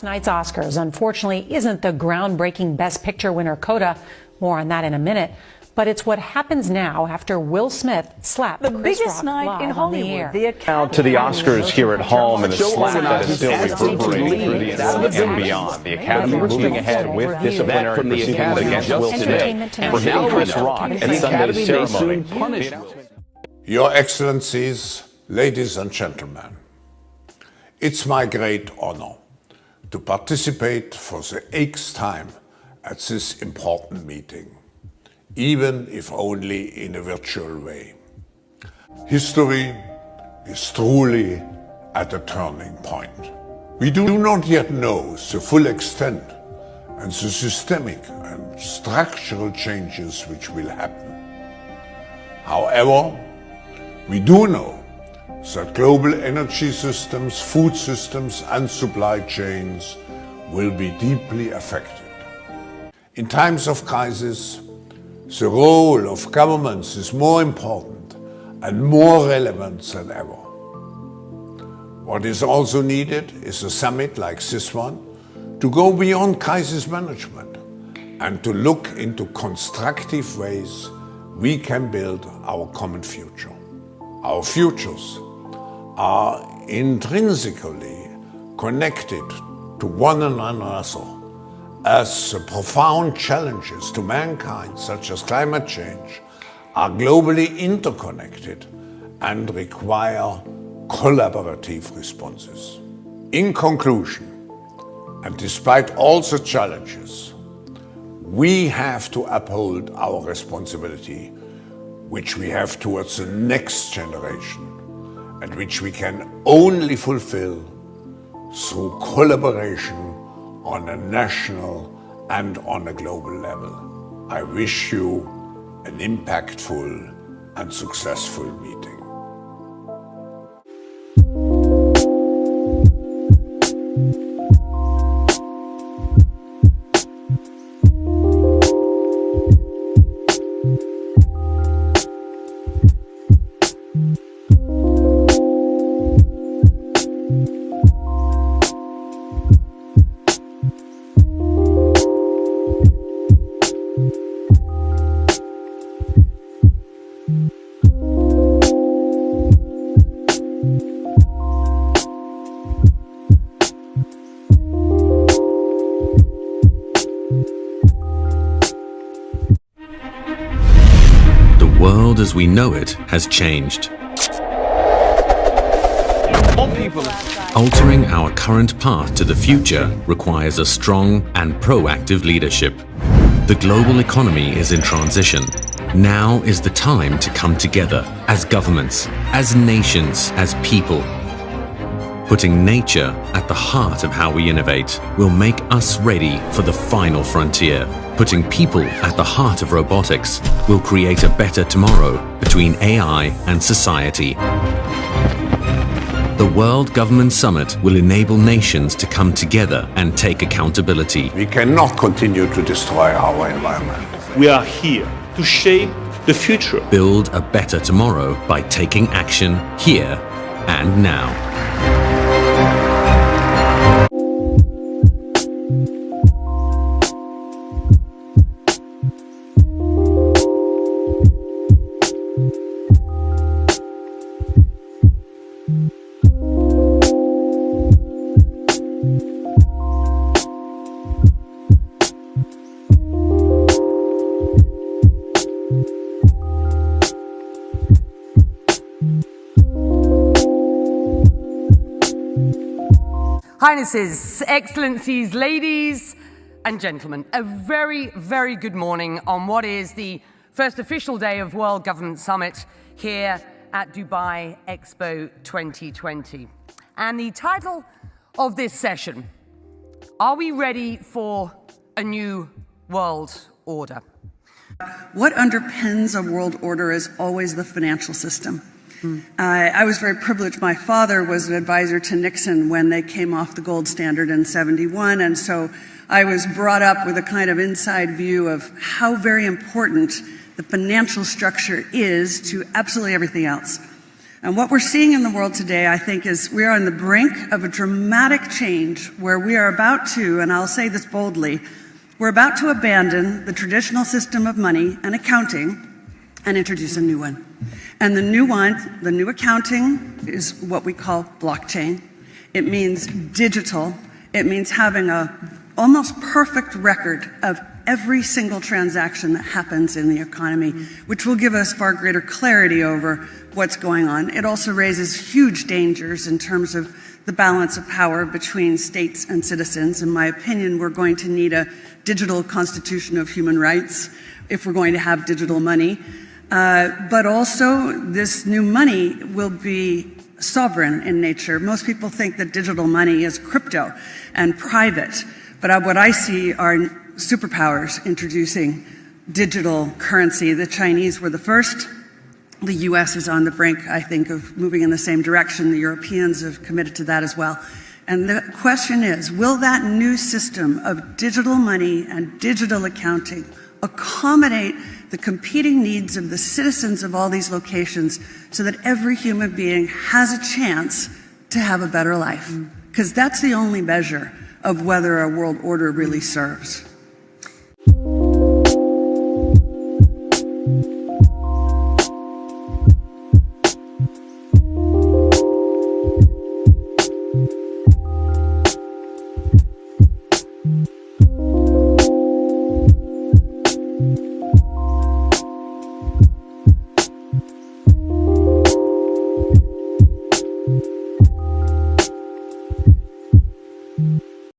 night's Oscars, unfortunately, isn't the groundbreaking Best Picture winner Coda. More on that in a minute. But it's what happens now after Will Smith slapped the Chris biggest Rock night in Hollywood. Now to the Oscars here at home, and the slap that is still reverberating through the internet and beyond. The Academy moving ahead with disciplinary proceedings against Will Smith for hitting Chris Rock at Sunday's ceremony. Your Excellencies, ladies and gentlemen, it's my great honor to participate for the 8th time at this important meeting, even if only in a virtual way. History is truly at a turning point. We do not yet know the full extent and the systemic and structural changes which will happen. However, we do know that global energy systems, food systems and supply chains will be deeply affected. In times of crisis, the role of governments is more important and more relevant than ever. What is also needed is a summit like this one to go beyond crisis management and to look into constructive ways we can build our common future. Our futures are intrinsically connected to one another, as the profound challenges to mankind, such as climate change, are globally interconnected and require collaborative responses. In conclusion, and despite all the challenges, we have to uphold our responsibility, which we have towards the next generation, and which we can only fulfill through collaboration on a national and on a global level. I wish you an impactful and successful meeting. The world as we know it has changed. Altering our current path to the future requires a strong and proactive leadership. The global economy is in transition. Now is the time to come together as governments, as nations, as people. Putting nature at the heart of how we innovate will make us ready for the final frontier. Putting people at the heart of robotics will create a better tomorrow between AI and society. The World Government Summit will enable nations to come together and take accountability. We cannot continue to destroy our environment. We are here to shape the future. Build a better tomorrow by taking action here and now. Highnesses, Excellencies, ladies and gentlemen, a very, very good morning on what is the first official day of World Government Summit here at Dubai Expo 2020. And the title of this session, are we ready for a new world order? What underpins a world order is always the financial system. I was very privileged. My father was an advisor to Nixon when they came off the gold standard in '71, and so I was brought up with a kind of inside view of how very important the financial structure is to absolutely everything else. And what we're seeing in the world today, I think, is we are on the brink of a dramatic change where we are about to, and I'll say this boldly, we're about to abandon the traditional system of money and accounting and introduce a new one. And the new accounting is what we call blockchain. It means digital. It means having a almost perfect record of every single transaction that happens in the economy, which will give us far greater clarity over what's going on. It also raises huge dangers in terms of the balance of power between states and citizens. In my opinion, we're going to need a digital constitution of human rights if we're going to have digital money. But also, this new money will be sovereign in nature. Most people think that digital money is crypto and private, but what I see are superpowers introducing digital currency. The Chinese were the first. The US is on the brink, I think, of moving in the same direction. The Europeans have committed to that as well. And the question is, will that new system of digital money and digital accounting accommodate the competing needs of the citizens of all these locations so that every human being has a chance to have a better life? Because that's the only measure of whether a world order really serves.